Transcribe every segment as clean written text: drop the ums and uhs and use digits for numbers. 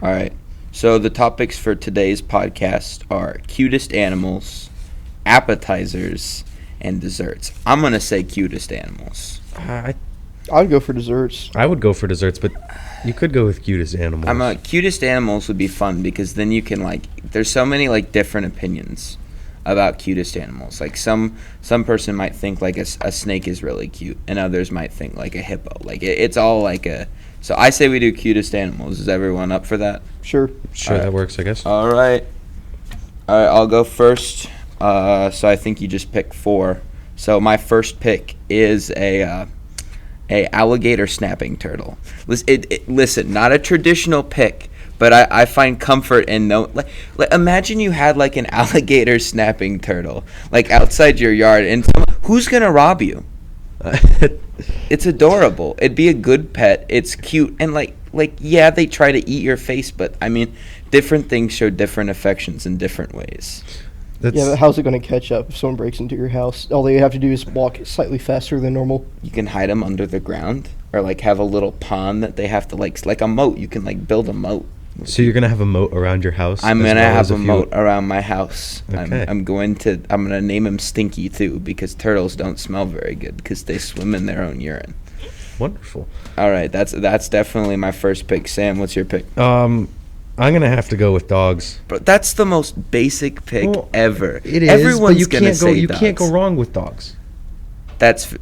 All right. So the topics for today's podcast are cutest animals, appetizers, and desserts. I'm going to say cutest animals. I I'd go for desserts. I would go for desserts, but you could go with cutest animals. Cutest animals would be fun because then you can there's so many different opinions about cutest animals. Like some person might think like a snake is really cute, and others might think like a hippo. It's all like a. So I say we do cutest animals. Is everyone up for that? Sure. Sure, Alright. that works, I guess. All right. I'll go first. So I think you just picked 4. So my first pick is a alligator snapping turtle. Listen, not a traditional pick, but I find comfort in imagine you had an alligator snapping turtle outside your yard, and who's gonna rob you? It's adorable. It'd be a good pet. It's cute, and yeah, they try to eat your face, but I mean, different things show different affections in different ways. Yeah, but how's it going to catch up if someone breaks into your house? All they have to do is walk slightly faster than normal. You can hide them under the ground, or have a little pond that they have to like a moat. You can build a moat. So you're gonna have a moat around your house? I'm gonna have a moat around my house. Okay. I'm gonna name him Stinky too, because turtles don't smell very good because they swim in their own urine. Wonderful. All right, that's definitely my first pick. Sam, what's your pick? I'm gonna have to go with dogs. But that's the most basic pick ever. It is. Everyone's but you gonna can't say go. You dogs. can't go wrong with dogs. That's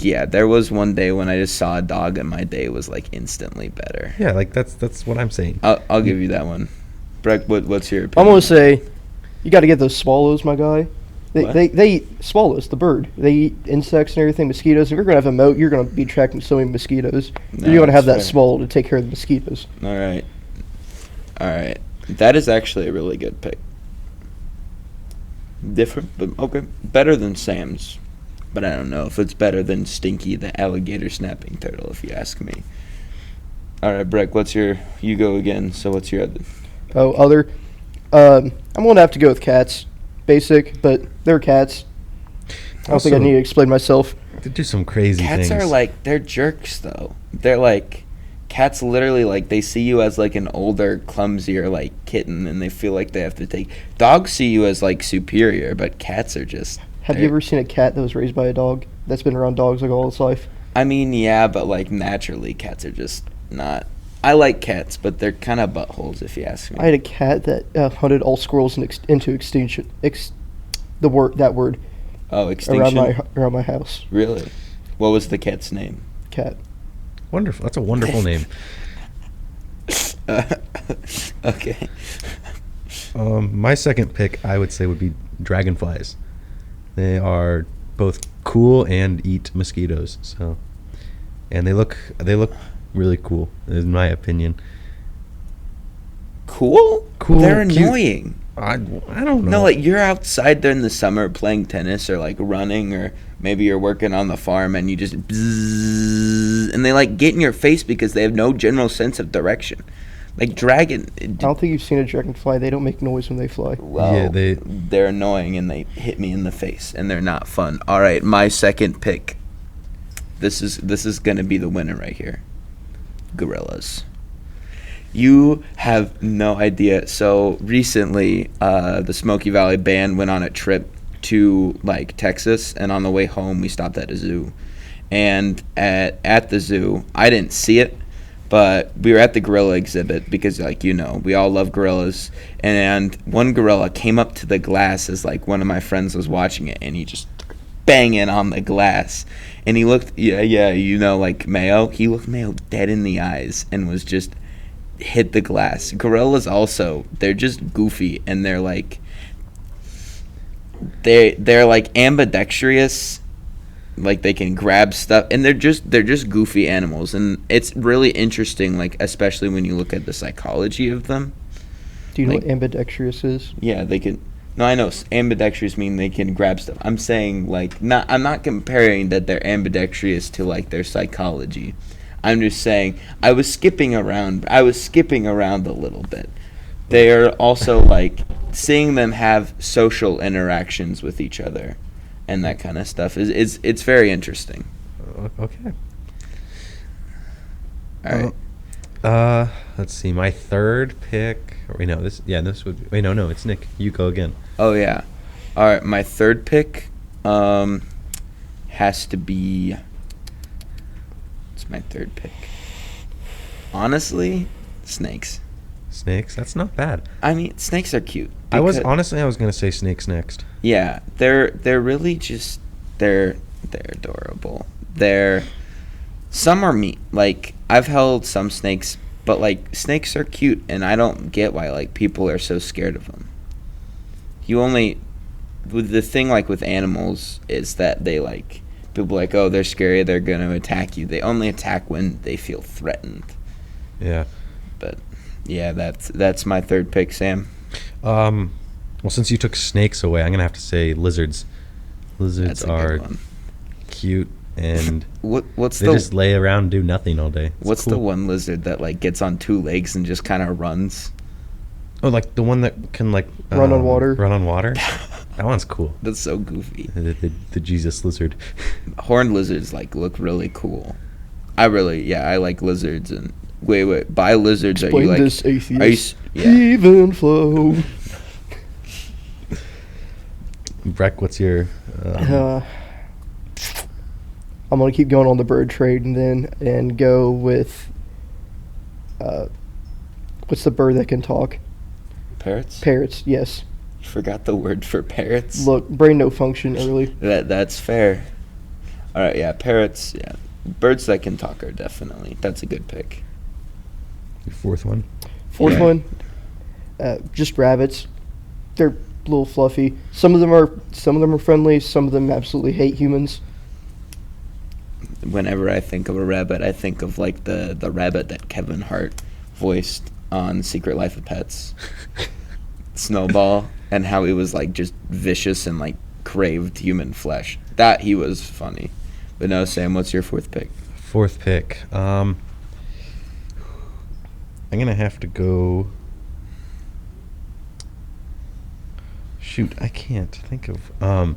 yeah. There was one day when I just saw a dog, and my day was instantly better. Yeah, that's what I'm saying. I'll give you that one. Breck, what's your opinion? I'm going to say, you got to get those swallows, my guy. What? They eat swallows, the bird. They eat insects and everything, mosquitoes. If you're going to have a moat, you're going to be attracting so many mosquitoes. No, You're going to have that that's fair. swallow to take care of the mosquitoes. All right. That is actually a really good pick. Different, but okay. Better than Sam's. But I don't know if it's better than Stinky, the alligator snapping turtle, if you ask me. All right, Breck, you go again, so what's your other? Oh, other. I'm going to have to go with cats. Basic, but they're cats. I don't think I Also, need to explain myself. They do some crazy Cats things. are they're jerks, though. They're cats literally, they see you as, an older, clumsier, kitten, and they feel like they have to take. Dogs see you as, superior, but cats are just. Have you ever seen a cat that was raised by a dog that's been around dogs all its life? I mean, yeah, but naturally, cats are just not. I like cats, but they're kind of buttholes, if you ask me. I had a cat that hunted all squirrels into extinction. That word Oh, extinction. around my house. Really? What was the cat's name? Cat. Wonderful. That's a wonderful name. Okay. My second pick, I would say, would be dragonflies. They are both cool and eat mosquitoes. So, and they look really cool, in my opinion. Cool? Cool, They're cute. annoying. I don't No, know. you're outside during the summer playing tennis or running, or maybe you're working on the farm and you just bzzz, and they get in your face because they have no general sense of direction. Dragon. I don't think you've seen a dragonfly. They don't make noise when they fly. Well, Yeah, they're annoying and they hit me in the face and they're not fun. All right, my second pick. This is gonna be the winner right here. Gorillas. You have no idea. So recently, the Smoky Valley Band went on a trip to Texas, and on the way home we stopped at a zoo. And at the zoo, I didn't see it, but we were at the gorilla exhibit because we all love gorillas. And one gorilla came up to the glass as one of my friends was watching it, and he just banging on the glass. And he looked, Mayo. He looked Mayo dead in the eyes and was just hit the glass. Gorillas also, they're just goofy, and they're ambidextrous. They can grab stuff, and they're just goofy animals, and it's really interesting, especially when you look at the psychology of them. Do you know what ambidextrous is? Yeah, they can. No, I know ambidextrous mean they can grab stuff. I'm saying I'm not comparing that they're ambidextrous to their psychology. I'm just saying I was skipping around a little bit. They are also seeing them have social interactions with each other and that kind of stuff is it's very interesting. Okay. All right. Let's see. My third pick. Wait, no. This would. Wait, no. It's Nick. You go again. Oh yeah. All right, my third pick has to be. What's my third pick? Honestly, snakes. Snakes. That's not bad. I mean, snakes are cute. I was because- gonna say snakes next. Yeah, they're really just they're adorable. Some are meat. Like I've held some snakes, but like snakes are cute, and I don't get why like people are so scared of them. With the thing like with animals is that they like people like, oh, they're scary, they're gonna attack you. They only attack when they feel threatened. Yeah. But yeah, that's my third pick, Sam. Well, since you took snakes away, I'm gonna have to say lizards. Lizards That's a good are one. cute and What's they the just lay around and do nothing all day. It's what's the cool. one lizard that like gets on two legs and just kind of runs? Oh, like the one that can like Run on water? Run on water. That one's cool. That's so goofy. The Jesus lizard. Horned lizards like look really cool. I like lizards and wait. By lizards Explain are you like this, atheist. Are you yeah. Even flow. Breck, what's your? I'm gonna keep going on the bird trade and go with. What's the bird that can talk? Parrots? Parrots. Yes. You forgot the word for parrots? Look, brain no function early. That's fair. All right, yeah, parrots, yeah. Birds that can talk are definitely. That's a good pick. Your fourth one. Fourth Yeah. one, just rabbits. They're a little fluffy. Some of them are friendly. Some of them absolutely hate humans. Whenever I think of a rabbit, I think of like the rabbit that Kevin Hart voiced on Secret Life of Pets. Snowball, and how he was like just vicious and like craved human flesh. That he was funny. But no, Sam, what's your fourth pick? Fourth pick. I'm gonna have to go. Shoot, I can't think of. I'm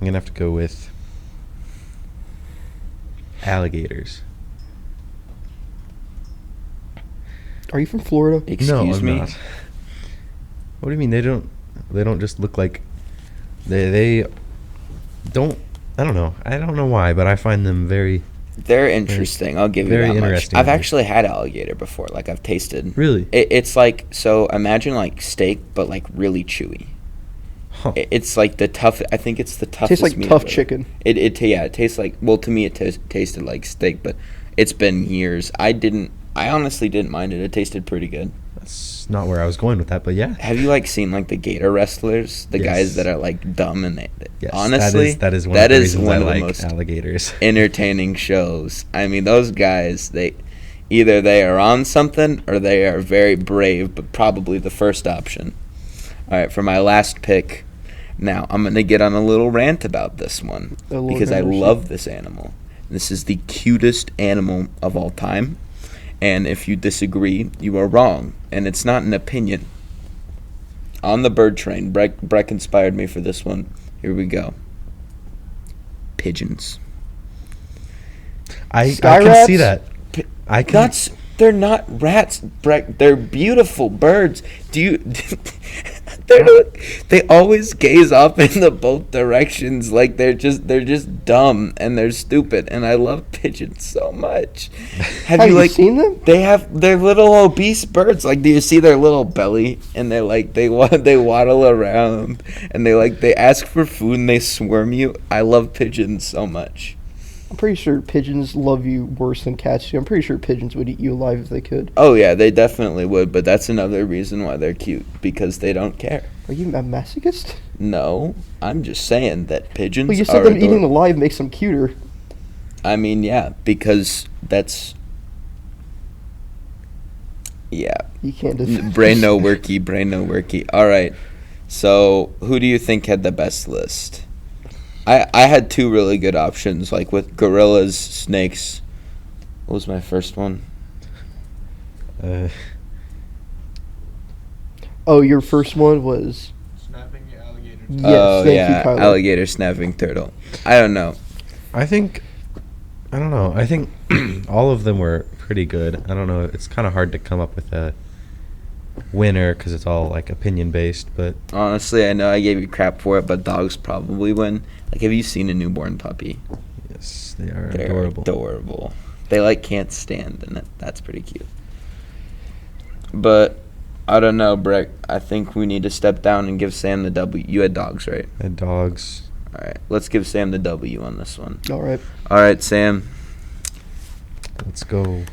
gonna have to go with alligators. Are you from Florida? Excuse me? Not. What do you mean they don't? They don't just look like. They don't. I don't know. I don't know why, but I find them very. They're interesting. I'll give you very that much. interesting. I've actually had alligator before. Like I've tasted. Really? It's like so. Imagine like steak, but like really chewy. Huh. It's like the tough. I think it's the toughest. Tastes like meat tough I've ever- chicken. It tastes like. Well, to me, it tasted like steak, but it's been years. I honestly didn't mind it. It tasted pretty good. That's not where I was going with that, but yeah. Have you like seen like the gator wrestlers, the Yes. guys that are like dumb and they Yes, honestly that is one that of the is reasons one I of the like most alligators. entertaining shows. I mean, those guys, they are on something or they are very brave, but probably the first option. All right, for my last pick. Now, I'm going to get on a little rant about this one Oh, Lord because I have mercy. love this animal. This is the cutest animal of all time. And if you disagree, you are wrong. And it's not an opinion. On the bird train, Breck inspired me for this one. Here we go. Pigeons. I Sky can rats? see that. I can. They're not rats, Breck. They're beautiful birds. They always gaze off in the both directions like they're just dumb and they're stupid. And I love pigeons so much. Have you seen them? They're little obese birds. Like, do you see their little belly? And they're like they waddle around and they ask for food and they swarm you. I love pigeons so much. I'm pretty sure pigeons love you worse than cats do. I'm pretty sure pigeons would eat you alive if they could. Oh yeah, they definitely would, but that's another reason why they're cute because they don't care. Are you a masochist? No, I'm just saying that pigeons Well, you are said them eating adorable. alive makes them cuter. I mean, yeah, because that's yeah. You can't just Brain no worky. All right. So, who do you think had the best list? I had two really good options, like with gorillas, snakes. What was my first one? Oh, your first one was. Snapping Yes, Oh thank yeah, you, Kyler. alligator snapping turtle. I don't know. I think I don't know. I think all of them were pretty good. I don't know. It's kind of hard to come up with a winner because it's all like opinion based. But Honestly, I know I gave you crap for it, but dogs probably win. Like, have you seen a newborn puppy? yes, they are They're adorable. adorable. They like can't stand, and that's pretty cute. But I don't know, Breck. I think we need to step down and give Sam the W. You had dogs, right? And dogs. All right, let's give Sam the W on this one. All right. All right, Sam. Let's go.